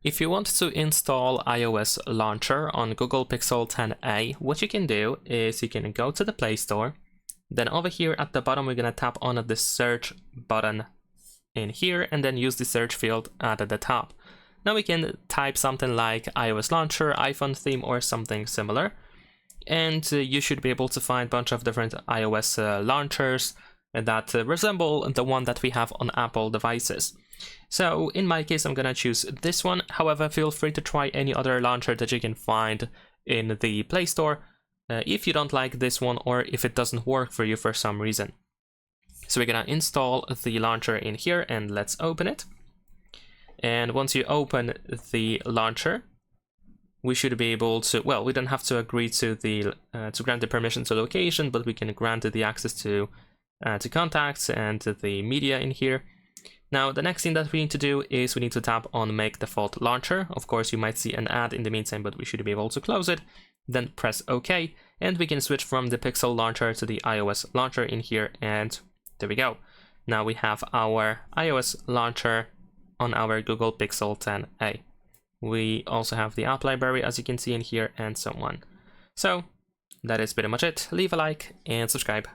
If you want to install iOS Launcher on Google Pixel 10a, what you can do is you can go to the Play Store. Then over here at the bottom, we're going to tap on the search button in here and then use the search field at the top. Now we can type something like iOS Launcher, iPhone theme, or something similar. And you should be able to find a bunch of different iOS launchers that resemble the one that we have on Apple devices. So in my case, I'm gonna choose this one. However, feel free to try any other launcher that you can find in the Play Store if you don't like this one or if it doesn't work for you for some reason. So we're gonna install the launcher in here and let's open it. And once you open the launcher, we should be able to, well, we don't have to agree to the to grant the permission to location, but we can grant the access to contacts and to the media in here. Now, the next thing that we need to do is we need to tap on Make Default Launcher. Of course, you might see an ad in the meantime, but we should be able to close it. Then press OK, and we can switch from the Pixel Launcher to the iOS Launcher in here, and there we go. Now we have our iOS Launcher on our Google Pixel 10a. We also have the app library, as you can see in here, and so on. So, that is pretty much it. Leave a like and subscribe.